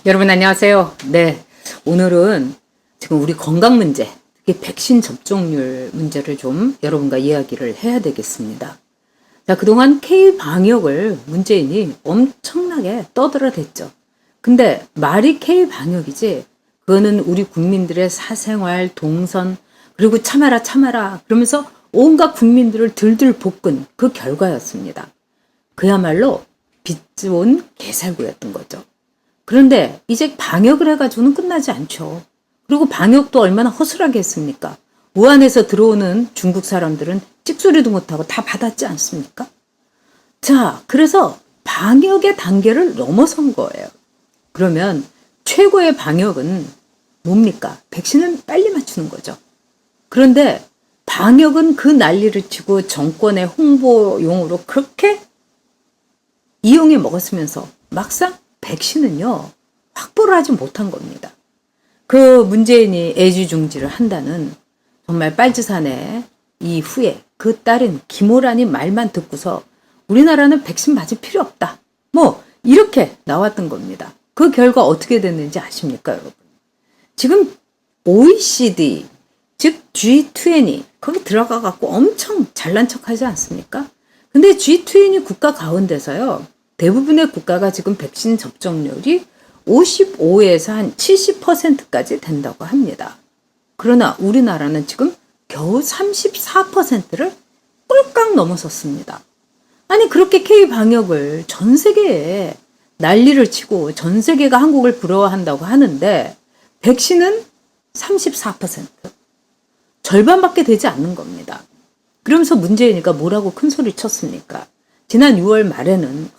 여러분 안녕하세요. 네, 오늘은 지금 우리 건강 문제, 특히 백신 접종률 문제를 좀 여러분과 이야기를 해야 되겠습니다. 자, 그동안 K-방역을 문재인이 엄청나게 떠들어댔죠. 근데 말이 K-방역이지 그거는 우리 국민들의 사생활, 동선, 그리고 참아라 참아라 그러면서 온갖 국민들을 들들 볶은 그 결과였습니다. 그야말로 빚 좋은 개살구였던 거죠. 그런데 이제 방역을 해가지고는 끝나지 않죠. 그리고 방역도 얼마나 허술하게 했습니까? 우한에서 들어오는 중국 사람들은 찍소리도 못하고 다 받았지 않습니까? 자, 그래서 방역의 단계를 넘어선 거예요. 그러면 최고의 방역은 뭡니까? 백신은 빨리 맞추는 거죠. 그런데 방역은 그 난리를 치고 정권의 홍보용으로 그렇게 이용해 먹었으면서 막상 백신은요, 확보를 하지 못한 겁니다. 그 문재인이 애지중지를 한다는 정말 빨치산의 이후에 그 딸인 김호란이 말만 듣고서 우리나라는 백신 맞을 필요 없다. 뭐 이렇게 나왔던 겁니다. 그 결과 어떻게 됐는지 아십니까, 여러분? 지금 OECD, 즉 G20 거기 들어가 갖고 엄청 잘난 척하지 않습니까? 근데 G20 국가 가운데서요. 대부분의 국가가 지금 백신 접종률이 55에서 한 70%까지 된다고 합니다. 그러나 우리나라는 지금 겨우 34%를 꿀깍 넘어섰습니다. 아니 그렇게 K-방역을 전 세계에 난리를 치고 전 세계가 한국을 부러워한다고 하는데 백신은 34%, 절반밖에 되지 않는 겁니다. 그러면서 문재인이가 뭐라고 큰 소리 쳤습니까? 지난 6월 말에는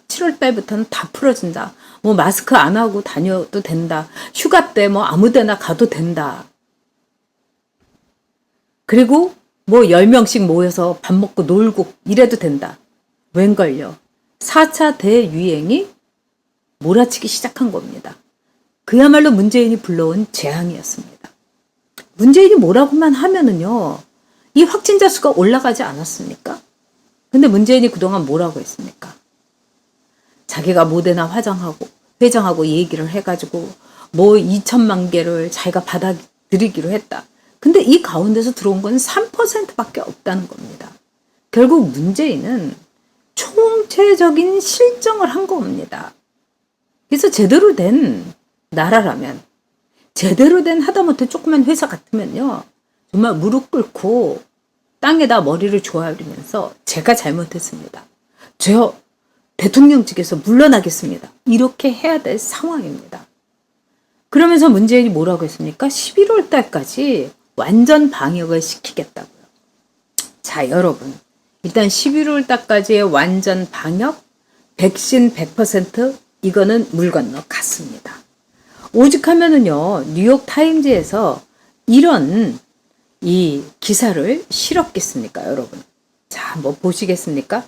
7월 달부터는 다 풀어준다. 뭐 마스크 안 하고 다녀도 된다. 휴가 때 뭐 아무 데나 가도 된다. 그리고 뭐 10명씩 모여서 밥 먹고 놀고 이래도 된다. 웬걸요? 4차 대유행이 몰아치기 시작한 겁니다. 그야말로 문재인이 불러온 재앙이었습니다. 문재인이 뭐라고만 하면은요. 이 확진자 수가 올라가지 않았습니까? 근데 문재인이 그동안 뭐라고 했습니까? 자기가 모데나 회장하고 얘기를 해가지고 뭐 2천만 개를 자기가 받아들이기로 했다. 근데 이 가운데서 들어온 건 3%밖에 없다는 겁니다. 결국 문재인은 총체적인 실정을 한 겁니다. 그래서 제대로 된 나라라면, 제대로 된 하다못해 조그만 회사 같으면요. 정말 무릎 꿇고 땅에다 머리를 조아리면서 제가 잘못했습니다. 저 대통령직에서 물러나겠습니다. 이렇게 해야 될 상황입니다. 그러면서 문재인이 뭐라고 했습니까? 11월 달까지 완전 방역을 시키겠다고요. 자, 여러분. 일단 11월 달까지의 완전 방역, 백신 100% 이거는 물 건너 갔습니다. 오죽하면은요, 뉴욕 타임즈에서 이런 이 기사를 실었겠습니까, 여러분? 자, 뭐 보시겠습니까?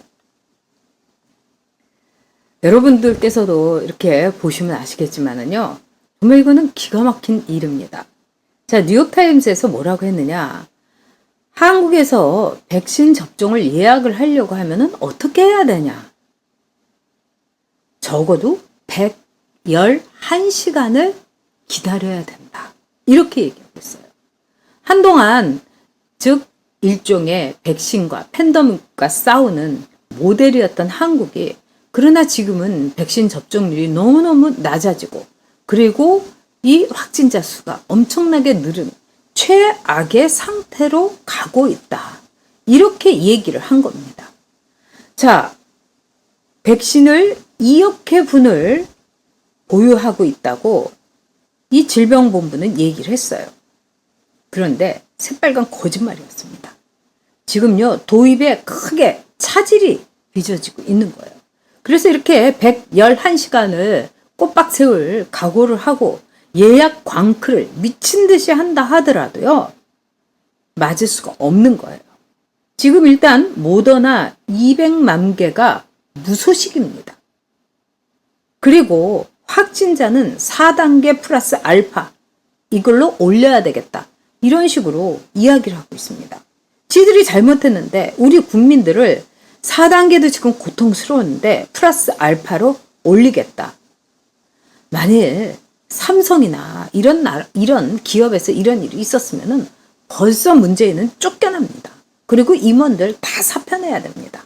여러분들께서도 이렇게 보시면 아시겠지만은요, 정말 이거는 기가 막힌 일입니다. 자, 뉴욕타임스에서 뭐라고 했느냐? 한국에서 백신 접종을 예약을 하려고 하면은 어떻게 해야 되냐? 적어도 111시간을 기다려야 된다. 이렇게 얘기하고 있어요. 한동안 즉 일종의 백신과 팬데믹과 싸우는 모델이었던 한국이 그러나 지금은 백신 접종률이 너무너무 낮아지고 그리고 이 확진자 수가 엄청나게 늘은 최악의 상태로 가고 있다. 이렇게 얘기를 한 겁니다. 자, 백신을 2억 회분을 보유하고 있다고 이 질병본부는 얘기를 했어요. 그런데 새빨간 거짓말이었습니다. 지금요, 도입에 크게 차질이 빚어지고 있는 거예요. 그래서 이렇게 111시간을 꼬박 세울 각오를 하고 예약 광크를 미친 듯이 한다 하더라도요, 맞을 수가 없는 거예요. 지금 일단 모더나 200만 개가 무소식입니다. 그리고 확진자는 4단계 플러스 알파 이걸로 올려야 되겠다. 이런 식으로 이야기를 하고 있습니다. 지들이 잘못했는데 우리 국민들을 4단계도 지금 고통스러운데 플러스 알파로 올리겠다. 만일 삼성이나 이런 기업에서 이런 일이 있었으면은 벌써 문재인은 쫓겨납니다. 그리고 임원들 다 사표내야 됩니다.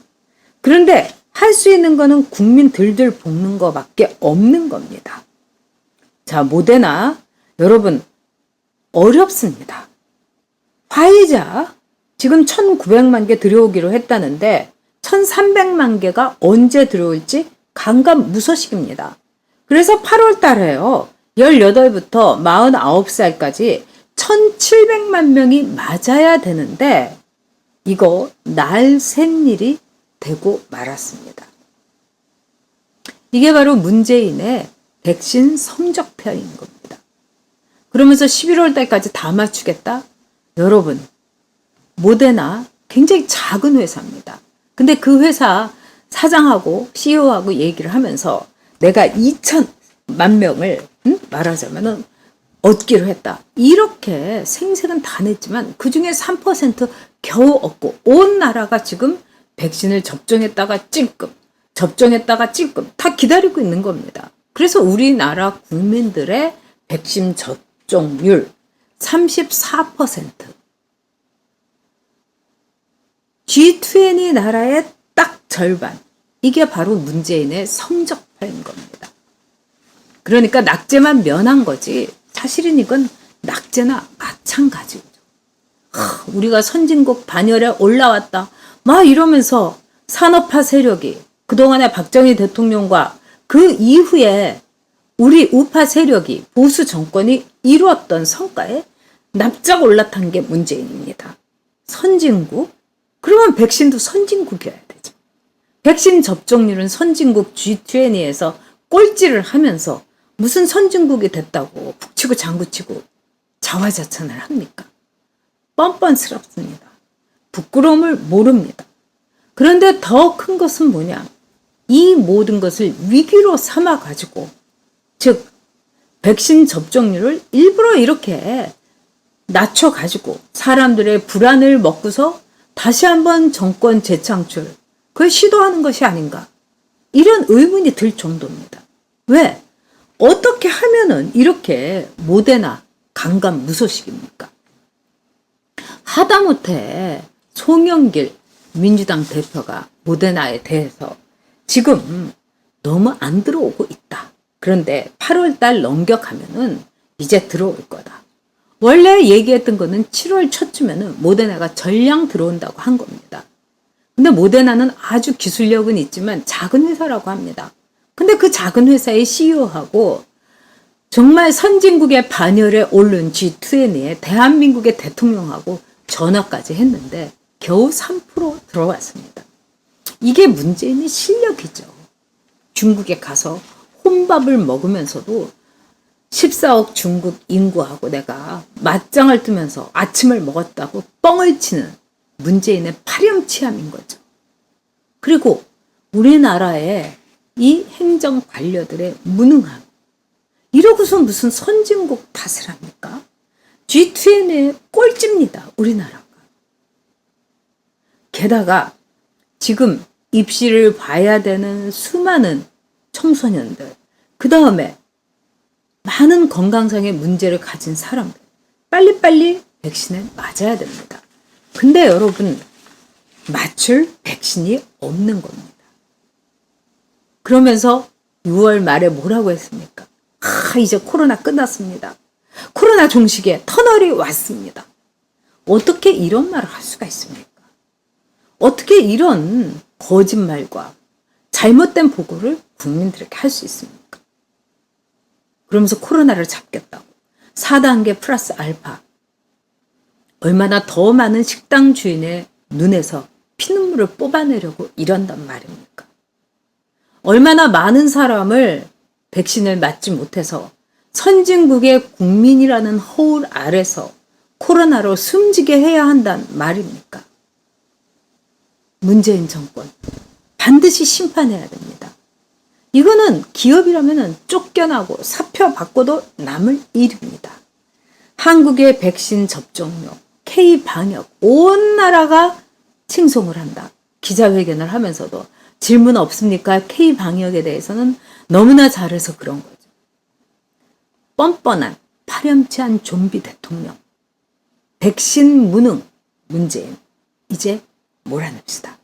그런데 할 수 있는 거는 국민 들들 볶는 거밖에 없는 겁니다. 자, 모데나 여러분 어렵습니다. 화이자 지금 1,900만 개 들여오기로 했다는데 1,300만 개가 언제 들어올지 감감무소식입니다. 그래서 8월 달에요. 18부터 49살까지 1,700만 명이 맞아야 되는데 이거 날 샌 일이 되고 말았습니다. 이게 바로 문재인의 백신 성적표인 겁니다. 그러면서 11월 달까지 다 맞추겠다? 여러분, 모데나 굉장히 작은 회사입니다. 근데 그 회사 사장하고 CEO하고 얘기를 하면서 내가 2,000만 명을 말하자면은 얻기로 했다. 이렇게 생색은 다 냈지만 그중에 3% 겨우 얻고 온 나라가 지금 백신을 접종했다가 찔끔 다 기다리고 있는 겁니다. 그래서 우리나라 국민들의 백신 접종률 34%. G20 나라의 딱 절반. 이게 바로 문재인의 성적표인 겁니다. 그러니까 낙제만 면한 거지 사실은 이건 낙제나 마찬가지죠. 우리가 선진국 반열에 올라왔다. 막 이러면서 산업화 세력이 그동안에 박정희 대통령과 그 이후에 우리 우파 세력이 보수 정권이 이루었던 성과에 납작 올라탄 게 문재인입니다. 선진국? 그러면 백신도 선진국이어야 되죠. 백신 접종률은 선진국 G20에서 꼴찌를 하면서 무슨 선진국이 됐다고 북치고 장구치고 자화자찬을 합니까? 뻔뻔스럽습니다. 부끄러움을 모릅니다. 그런데 더 큰 것은 뭐냐? 이 모든 것을 위기로 삼아가지고 즉 백신 접종률을 일부러 이렇게 낮춰가지고 사람들의 불안을 먹고서 다시 한번 정권 재창출 그걸 시도하는 것이 아닌가 이런 의문이 들 정도입니다. 왜? 어떻게 하면은 이렇게 모데나 감감무소식입니까? 하다못해 송영길 민주당 대표가 모데나에 대해서 지금 너무 안 들어오고 있다. 그런데 8월 달 넘겨가면은 이제 들어올 거다. 원래 얘기했던 거는 7월 초쯤에는 모데나가 전량 들어온다고 한 겁니다. 근데 모데나는 아주 기술력은 있지만 작은 회사라고 합니다. 근데 그 작은 회사의 CEO하고 정말 선진국의 반열에 오른 G20에 대한민국의 대통령하고 전화까지 했는데 겨우 3% 들어왔습니다. 이게 문재인의 실력이죠. 중국에 가서 혼밥을 먹으면서도 14억 중국 인구하고 내가 맞짱을 뜨면서 아침을 먹었다고 뻥을 치는 문재인의 파렴치함인 거죠. 그리고 우리나라의 이 행정 관료들의 무능함. 이러고서 무슨 선진국 탓을 합니까? G20의 꼴찌입니다. 우리나라가. 게다가 지금 입시를 봐야 되는 수많은 청소년들, 그 다음에 많은 건강상의 문제를 가진 사람들, 빨리빨리 백신을 맞아야 됩니다. 근데 여러분, 맞출 백신이 없는 겁니다. 그러면서 6월 말에 뭐라고 했습니까? 이제 코로나 끝났습니다. 코로나 종식에 터널이 왔습니다. 어떻게 이런 말을 할 수가 있습니까? 어떻게 이런 거짓말과 잘못된 보고를 국민들에게 할 수 있습니까? 그러면서 코로나를 잡겠다고 4단계 플러스 알파 얼마나 더 많은 식당 주인의 눈에서 피눈물을 뽑아내려고 이런단 말입니까? 얼마나 많은 사람을 백신을 맞지 못해서 선진국의 국민이라는 허울 아래서 코로나로 숨지게 해야 한단 말입니까? 문재인 정권 반드시 심판해야 됩니다. 이거는 기업이라면 쫓겨나고 사표 받고도 남을 일입니다. 한국의 백신 접종률, K방역 온 나라가 칭송을 한다. 기자회견을 하면서도 질문 없습니까? K방역에 대해서는 너무나 잘해서 그런 거죠. 뻔뻔한 파렴치한 좀비 대통령, 백신 무능 문재인, 이제 몰아냅시다.